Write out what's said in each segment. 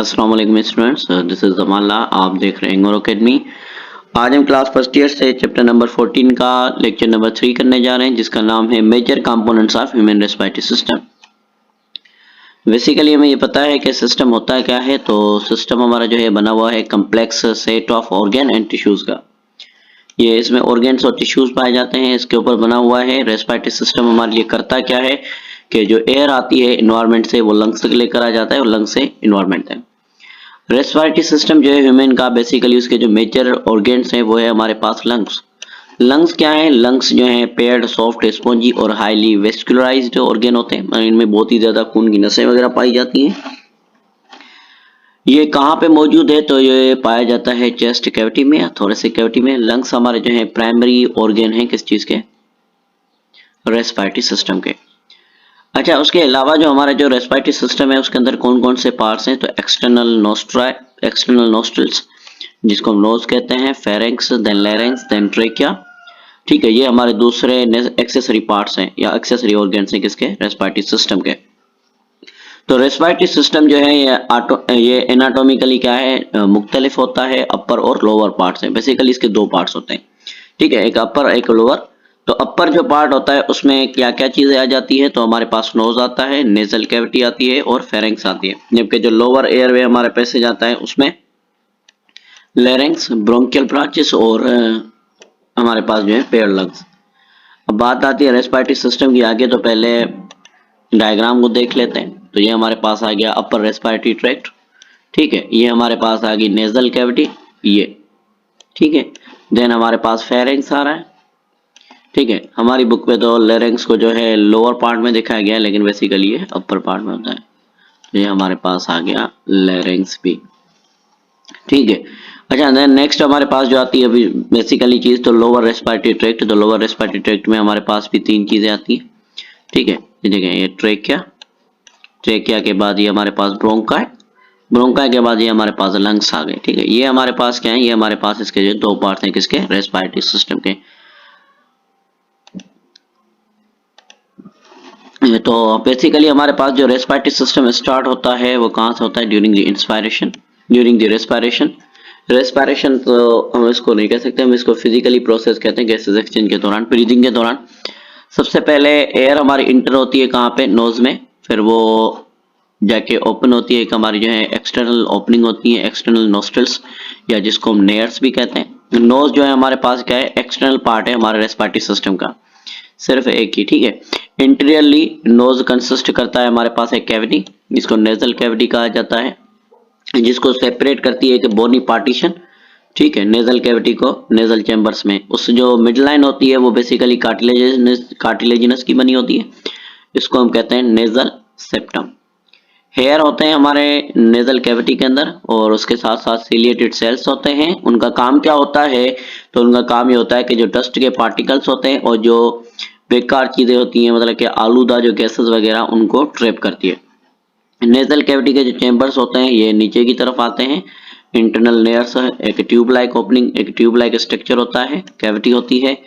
अस्सलाम वालेकुम students, this is जमाला। आप देख रहे हैं इंगोर अकेडमी। आज हम क्लास फर्स्ट ईयर से चैप्टर नंबर 14 का लेक्चर नंबर 3 करने जा रहे हैं, जिसका नाम है major components of human respiratory system. Basically हमें ये पता है कि सिस्टम होता है क्या है। तो सिस्टम हमारा जो है बना हुआ है complex set of organ and tissues का। ये इसमें ऑर्गन्स और टिश्यूज पाए जाते हैं, इसके ऊपर बना हुआ है। रेस्पिरेटरी सिस्टम हमारे लिए करता क्या है कि जो एयर आती है इन्वायरमेंट से वो लंग्स तक लेकर आ जाता है और लंग्स से इन्वायरमेंट तक। रेस्पिरेटरी सिस्टम जो है ह्यूमन का, बेसिकली उसके जो मेजर ऑर्गन्स हैं वो है हमारे पास लंग्स। लंग्स क्या है? लंग्स जो है पेयर्ड, सॉफ्ट, स्पॉन्जी और हाईली वेस्कुलराइज्ड ऑर्गन होते हैं। इनमें बहुत ही ज्यादा खून की नसें वगैरह पाई जाती हैं। ये कहाँ पे मौजूद है? तो ये पाया जाता है चेस्ट कैविटी में, थोरेसिक कैविटी में। लंग्स हमारे जो है प्राइमरी ऑर्गन है किस चीज के? रेस्पिरेटरी सिस्टम के। अच्छा, उसके अलावा जो हमारा जो रेस्पिरेटरी सिस्टम है उसके अंदर कौन कौन से पार्ट्स हैं? तो एक्सटर्नल नोस्ट्रल्स, जिसको हम नोज कहते हैं, pharynx, then larynx, then trachea. ठीक है, ये हमारे दूसरे एक्सेसरी पार्ट्स हैं या एक्सेसरी ऑर्गन्स हैं किसके? रेस्पिरेटरी सिस्टम के। तो रेस्पिरेटरी सिस्टम जो है ये एनाटॉमिकली क्या है? मुख्तलिफ होता है। अपर और लोअर पार्ट्स हैं। बेसिकली इसके दो पार्ट्स होते हैं। ठीक है, एक अपर एक लोअर। तो अपर जो पार्ट होता है उसमें क्या क्या चीजें आ जाती है? तो हमारे पास नोज आता है, नेजल कैविटी आती है और फेरेंक्स आती है। जबकि जो लोअर एयरवे हमारे पैसेज आता है उसमें लैरिंक्स, ब्रोंकियल ब्रांचेस और हमारे पास जो है पेयर लंग्स। अब बात आती है रेस्पिरेटरी सिस्टम की आगे, तो पहले डायग्राम को देख लेते हैं। तो ये हमारे पास आ गया अपर रेस्पिरेटरी ट्रैक्ट। ठीक है, ये हमारे पास आ गई नेजल कैविटी, ये। ठीक है, देन हमारे पास फेरेंक्स आ रहा है। ठीक है, हमारी बुक पे तो लैरिंक्स को जो है लोअर पार्ट में दिखाया गया है, लेकिन बेसिकली ये अपर पार्ट में होता है। तो ये हमारे पास आ गया लैरिंक्स भी। ठीक है, अच्छा, देन नेक्स्ट हमारे पास जो आती है अभी बेसिकली चीज, तो लोअर रेस्पिरेटरी ट्रैक्ट। तो लोअर रेस्पिरेटरी ट्रैक्ट में हमारे पास भी तीन चीजें आती हैं। ठीक है, ये देखें, ये ट्रेकिया, ट्रेकिया के बाद ये हमारे पास ब्रोंकाई, ब्रोंकाई के बाद ये हमारे पास लंग्स आ गए। ठीक है, ये हमारे पास क्या है? ये हमारे पास इसके जो दो पार्ट हैं किसके? रेस्पिरेटरी सिस्टम के। तो बेसिकली हमारे पास जो रेस्पिरेटरी सिस्टम स्टार्ट होता है वो कहाँ से होता है? During the inspiration, during the respiration. Respiration तो हम इसको नहीं कह सकते, हम इसको फिजिकली प्रोसेस कहते हैं, गैसेस एक्सचेंज के दौरान, ब्रीदिंग के दौरान। सबसे पहले एयर हमारी इंटर होती है कहाँ पे? नोज में। फिर वो जाके ओपन होती है, एक हमारी जो है एक्सटर्नल ओपनिंग होती है, एक्सटर्नल नोस्ट्रल्स, या जिसको हम नेयर्स भी कहते हैं। नोज जो है हमारे पास क्या है? एक्सटर्नल पार्ट है हमारे रेस्पिरेटरी सिस्टम का, सिर्फ एक ही। ठीक है, इंटीरियरली नोज कंसिस्ट करता है हमारे पास एक कैविटी, जिसको नेजल कैविटी कहा जाता है, जिसको सेपरेट करती है एक बोनी पार्टीशन। ठीक है, नेजल कैविटी को नेजल चैम्बर्स में। उस जो मिड लाइन होती है वो बेसिकली कार्टिलेजिनस की बनी होती है, इसको हम कहते हैं नेजल सेप्टम। हेयर होते हैं हमारे नेजल कैविटी के अंदर, और उसके साथ साथ सिलिएटेड सेल्स होते हैं। उनका काम क्या होता है? तो उनका काम ये होता है कि जो डस्ट के पार्टिकल्स होते हैं और जो बेकार चीजें होती हैं, मतलब कि आलूदा जो गैसेस वगैरह, उनको ट्रैप करती है। नेजल कैविटी के जो चैम्बर्स होते हैं ये नीचे की तरफ आते हैं। इंटरनल लेयर्स, एक ट्यूब लाइक ओपनिंग, एक ट्यूब लाइक स्ट्रक्चर होता है, कैविटी होती है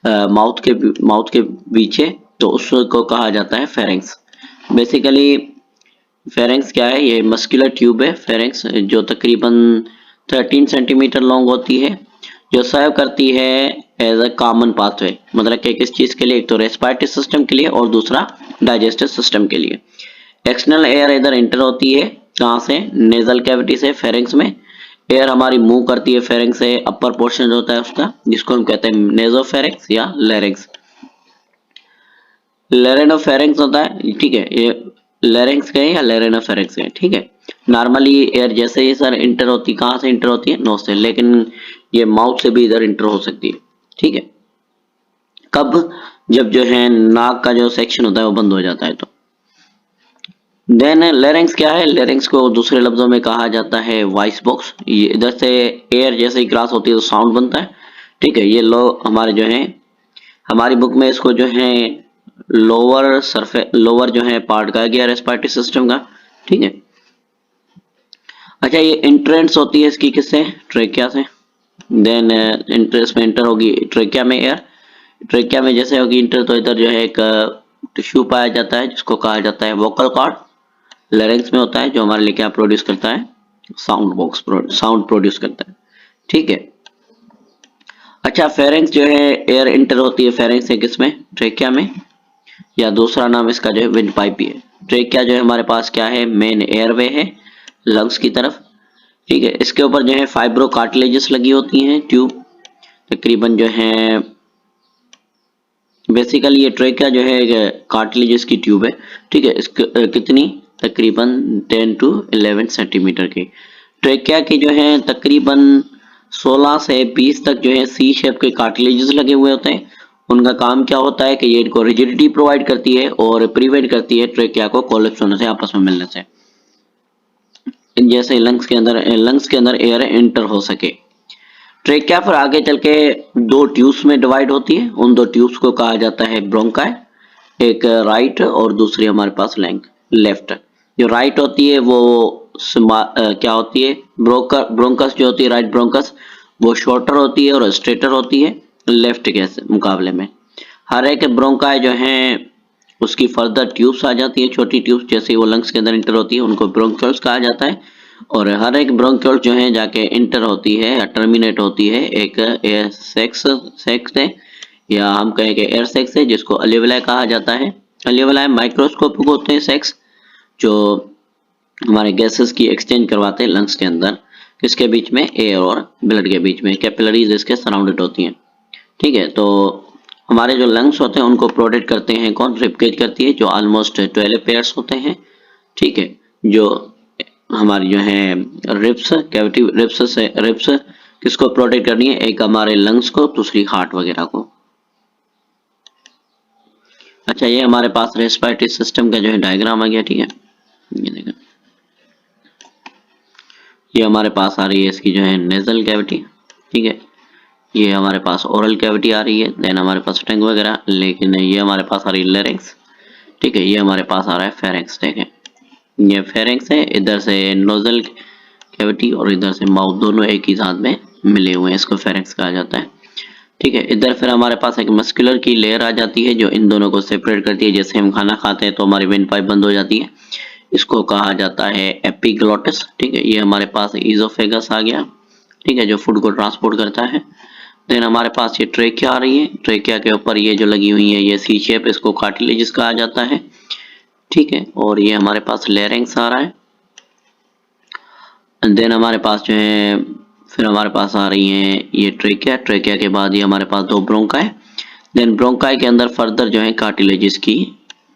माउथ के पीछे, तो उसको कहा जाता है फेरेंक्स। बेसिकली फेरेंक्स क्या है? ये मस्कुलर ट्यूब है फेरेंक्स, जो तकरीबन 13 सेंटीमीटर लॉन्ग होती है, जो सर्व करती है एज अ कॉमन पाथवे। मतलब कि किस चीज के लिए? एक तो रेस्पिरेटरी सिस्टम के लिए और दूसरा डाइजेस्टिव सिस्टम के लिए। एक्सटर्नल एयर इधर एंटर होती है कहाँ से? नेजल कैविटी से फेरेंक्स में। एयर हमारी मूव करती है फेरेंक्स से, अपर पोर्शन होता है उसका, जिसको हम कहते हैं नेजोफेरेंक्स या लैरिंक्स। लेरेनोफेरेंक्स होता है। ठीक है, ये लैरिंक्स के या लेरेनोफेरेंक्स के। ठीक है, नॉर्मली एयर जैसे ही सर इंटर होती, कहाँ से इंटर होती है? नोज से, लेकिन ये माउथ से भी इधर इंटर हो सकती है। ठीक है, कब? जब जो है नाक का जो सेक्शन होता है वो बंद हो जाता है तो। देन लेरिंग्स क्या है? लेरिंग्स को दूसरे लफ्जों में कहा जाता है वॉइस बॉक्स। ये इधर से एयर जैसे ही क्रॉस होती है तो साउंड बनता है। ठीक है, ये लो हमारे जो है, हमारी बुक में इसको जो है लोअर जो है पार्ट कहा गया रेस्पिरेटरी सिस्टम का। ठीक है, अच्छा, ये एंट्रेंस होती है इसकी किससे? ट्रेकिया से। देन इंट्रेंस में एंटर होगी ट्रेकिया में एयर। ट्रेकिया में जैसे होगी इंटर, तो इधर जो है एक टिश्यू पाया जाता है जिसको कहा जाता है वोकल कॉर्ड। लैरिंक्स में होता है, जो हमारे लिए क्या प्रोड्यूस करता है, साउंड प्रोड्यूस करता है, ठीक है। अच्छा, फेरेंक्स जो है एयर इंटर होती है फेरेंक्स से किसमें, ट्रेकिया में, या दूसरा नाम इसका जो है विंड पाइप ही है। ट्रेकिया जो है हमारे पास क्या है, मेन एयरवे है लंग्स की तरफ, ठीक है। इसके ऊपर जो है फाइब्रो कार्टिलेजेस लगी होती हैं, ट्यूब तकरीबन जो है, बेसिकली ये ट्रेकिया जो है कार्टिलेजेस की ट्यूब है, ठीक है। कितनी, तकरीबन 10 to 11 सेंटीमीटर की। ट्रेकिया की जो है तकरीबन 16 से 20 तक जो है सी शेप के कार्टिलेजेस लगे हुए होते हैं। उनका काम क्या होता है कि ये इनको रिजिडिटी प्रोवाइड करती है और प्रिवेंट करती है ट्रेकिया को कोलैप्स होने से, आपस में मिलने से, जैसे लंग्स के अंदर एयर एंटर हो सके। ट्रेकिया फिर आगे चल के दो ट्यूब्स में डिवाइड होती है, उन दो ट्यूब्स को कहा जाता है ब्रोंकाई, एक राइट और दूसरी हमारे पास लेफ्ट। जो राइट होती है वो क्या होती है, ब्रोंकस जो होती है, राइट ब्रोंकस, वो शॉर्टर होती है और स्ट्रेटर होती है लेफ्ट के मुकाबले में। हर एक ब्रोंकाई जो है उसकी फर्दर ट्यूब्स आ जाती है, छोटी ट्यूब्स, जैसे वो लंग्स के अंदर इंटर होती है उनको ब्रोंक्यूल्स कहा जाता है। और हर एक ब्रोंक्यूल जो है जाके इंटर होती है या टर्मिनेट होती है एक एयर सेक्स से, या हम कहें कि एयर सेक्स से, जिसको अल्वेलाई कहा जाता है। अल्वेलाई माइक्रोस्कोपिक होते हैं सेक्स, जो हमारे गैसेस की एक्सचेंज करवाते हैं लंग्स के अंदर, किसके बीच में, एयर और ब्लड के बीच में, कैपिलरीज इसके सराउंडेड होती हैं, ठीक है। तो हमारे जो लंग्स होते हैं उनको प्रोटेक्ट करते हैं कौन, रिबकेज करती है, जो ऑलमोस्ट 12 पेयर्स होते हैं, ठीक है। जो हमारी जो है रिब्स कैविटी, रिब्स किसको प्रोटेक्ट करनी है, एक हमारे लंग्स को, दूसरी हार्ट वगैरह को। अच्छा, ये हमारे पास रेस्पिरेटरी सिस्टम का जो है डायग्राम आ गया, ठीक है। ये देखो, ये हमारे पास आ रही है इसकी जो है नेजल कैविटी, ठीक है। ये हमारे पास ओरल कैविटी आ रही है, देन हमारे पास टंग वगैरह, लेकिन ये हमारे पास आ रही है लेरिंक्स, ठीक है। ये हमारे पास आ रहा है फेरेंक्स, देखें ये फेरेंक्स है, इधर से नोजल कैविटी और इधर से माउथ, दोनों एक ही साथ में मिले हुए हैं, इसको फेरेंक्स कहा जाता है, ठीक है। इधर फिर हमारे पास एक मस्कुलर की लेयर आ जाती है जो इन दोनों को सेपरेट करती है। जैसे हम खाना खाते हैं तो हमारी विंड पाइप बंद हो जाती है, इसको कहा जाता है एपिग्लोटिस, ठीक है। ये हमारे पास इजोफेगस आ गया, ठीक है, जो फूड को ट्रांसपोर्ट करता है। देन हमारे पास ये ट्रेकिया आ रही है, ट्रेकिया के ऊपर ये जो लगी हुई है ये सी शेप, इसको कार्टिलेजेस कहा जाता है, ठीक है। और ये हमारे पास लेरिंक्स आ रहा है। देन हमारे पास जो है फिर हमारे पास आ रही है ये ट्रेकिया, ट्रेकिया के बाद ये हमारे पास दो ब्रोंकाई, देन ब्रोंकाई के अंदर फर्दर जो है कार्टिलेजेस की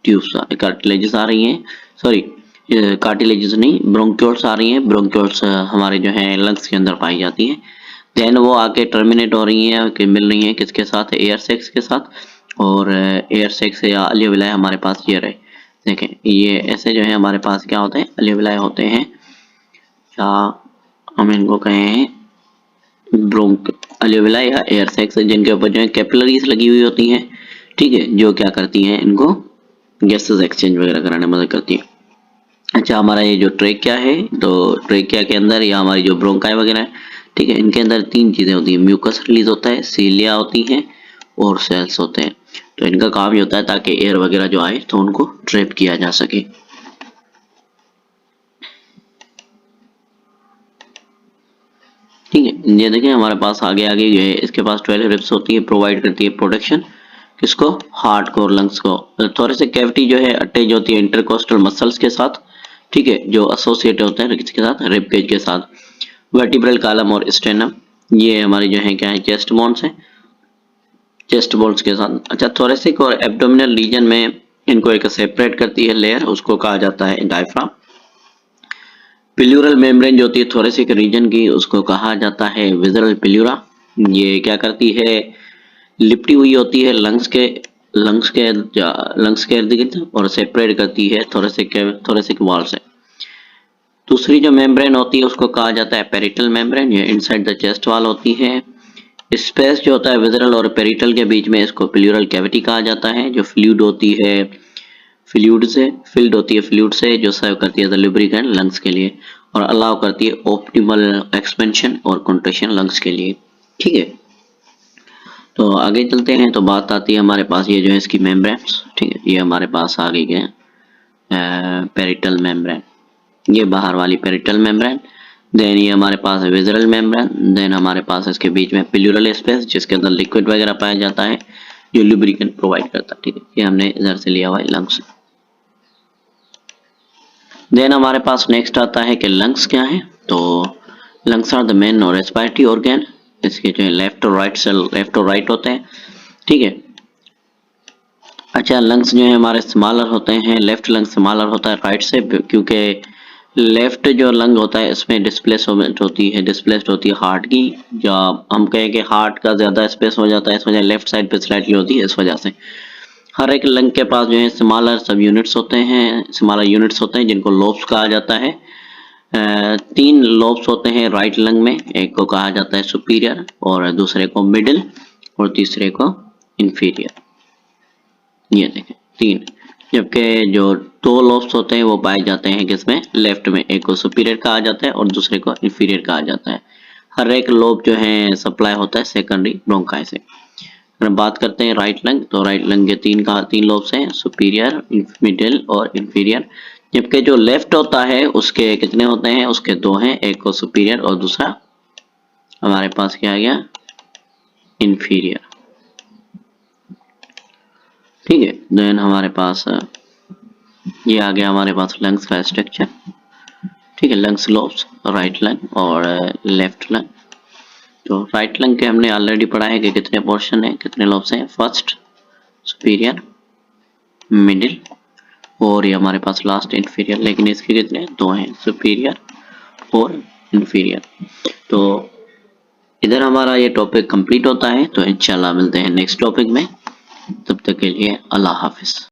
ट्यूब्स, कार्टिलेजेस आ रही हैं, सॉरी कार्टिलेजेस नहीं, ब्रोंक्यूल्स आ रही हैं। ब्रोंक्यूल्स हमारे जो है लंग्स के अंदर पाई जाती हैं। देन वो आके टर्मिनेट हो रही हैं कि मिल रही हैं किसके साथ, एयर सेक्स के साथ, और एयर सेक्स या अल्वेलाई हमारे पास ये रहे, देखें ये ऐसे जो है हमारे पास क्या होते हैं, अल्वेलाई होते हैं, या हम इनको कहें ब्रोंक अल्वेलाई या एयर सेक्स, जिनके ऊपर जो है कैपिलरीज लगी हुई होती हैं, ठीक है, जो क्या करती हैं, इनको गैसेस एक्सचेंज वगैरह कराने में मदद करती है। अच्छा, हमारा ये जो ट्रेकिया है, तो ट्रेकिया के अंदर या हमारी जो ब्रोंकाई वगैरह है, ठीक है, इनके अंदर तीन चीजें होती हैं, म्यूकस रिलीज होता है, सीलिया होती हैं और सेल्स होते हैं। तो इनका काम ये होता है ताकि एयर वगैरह जो आए तो उनको ट्रैप किया जा सके। ठीक है, ये देखिए हमारे पास आगे आगे ये इसके पास 12 रिब्स होती है, प्रोवाइड करती है प्रोटेक्शन, किसको, हार्ट को और लंग्स को। थोरेसिक कैविटी जो है अटैच होती है इंटरकोस्टल मसल्स के साथ, ठीक है, जो एसोसिएट होते हैं किसके साथ, रिब केज के साथ। वर्टिब्रल कॉलम और स्टेनम, ये हमारी जो है क्या है, चेस्ट बोन्स है, चेस्ट बोन्स के साथ। अच्छा, थोरेसिक और एब्डोमिनल रीजन में इनको एक सेपरेट करती है लेयर, उसको कहा जाता है डायफ्राम। प्लूरल मेम्ब्रेन जो होती है थोरेसिक रीजन की, उसको कहा जाता है विजरल प्लूरा। ये क्या करती है, लिपटी हुई होती है लंग्स के इर्द गिर्द और सेपरेट करती है थोरेसिक वॉल से। दूसरी जो मेम्ब्रेन होती है उसको कहा जाता है पेरिटल मेम्ब्रेन, ये इनसाइड द चेस्ट वॉल होती है। स्पेस जो होता है विजरल और पेरिटल के बीच में, इसको प्लूरल कैविटी कहा जाता है, जो फ्लूइड होती है फ्लूइड से जो सर्व करती है लुब्रिकेंट लंग्स के लिए और अलाउ करती है ऑप्टिमल एक्सपेंशन और कंट्रैक्शन लंग्स के लिए। ठीक है, तो आगे चलते हैं तो बात आती है हमारे पास ये जो है इसकी मेम्ब्रेन्स। ठीक है, ये हमारे पास आ गई है पेरिटल मेम्ब्रेन, ये बाहर वाली पेरिटल मेम्ब्रेन। देन ये हमारे पास है विज़रल मेम्ब्रेन। देन हमारे पास इसके बीच में प्लूरल स्पेस जिसके अंदर लिक्विड वगैरह पाया जाता है, जो लुब्रिकेंट प्रोवाइड करता है। ठीक है, ये हमने इधर से लिया हुआ है लंग्स। देन हमारे पास नेक्स्ट आता है कि लंग्स क्या है। तो लंग्स आर द मेन और रेस्पिरेटरी ऑर्गन। इसके जो है लेफ्ट और राइट सेल, लेफ्ट और राइट होते हैं। ठीक है, अच्छा लंग्स जो है हमारे स्मॉलर होते हैं, लेफ्ट लंग स्मॉलर होता है राइट से, क्योंकि लेफ्ट जो लंग होता है इसमें डिस्प्लेसमेंट होती है, डिस्प्लेस्ड होती है हार्ट की। जब हम कहें कि हार्ट का ज़्यादा स्पेस हो जाता है, इस वजह लेफ्ट साइड पे स्लाइटली होती है, इस वजह से। हर एक लंग के पास जो है स्मॉलर सब यूनिट्स होते हैं, स्मॉलर यूनिट्स होते हैं जिनको लोब्स कहा जाता है। 3 लोब्स होते हैं राइट लंग में, एक को कहा जाता है सुपीरियर और दूसरे को मिडिल और तीसरे को इंफीरियर। ये देखें 3, जबकि जो 2 लोब्स होते हैं वो पाए जाते हैं किसमें, लेफ्ट में, एक को सुपीरियर कहा जाता है और दूसरे को इंफीरियर कहा जाता है। हर एक लोब जो है सप्लाई होता है सेकेंडरी ब्रोंकाई से। अगर बात करते हैं राइट लंग, तो राइट लंग के 3 लोब्स हैं, सुपीरियर, मिडिल और इंफीरियर। जबकि जो लेफ्ट होता है उसके कितने होते हैं, उसके 2 हैं, एक को सुपीरियर और दूसरा हमारे पास क्या आ गया, इंफीरियर। ठीक है, देन हमारे पास ये आ गया हमारे पास लंग्स का स्ट्रक्चर। ठीक है, लंग्स लोब्स, राइट लंग और लेफ्ट लंग। तो राइट लंग के हमने ऑलरेडी पढ़ा है कि कितने पोर्शन है, कितने लोब्स हैं, फर्स्ट सुपीरियर, मिडिल और ये हमारे पास लास्ट इंफीरियर। लेकिन इसके कितने, 2 हैं, सुपीरियर और इंफीरियर। तो इधर हमारा ये टॉपिक कंप्लीट होता है। तो इंशाल्लाह मिलते हैं नेक्स्ट टॉपिक में, तब तक के लिए अल्लाह हाफिज।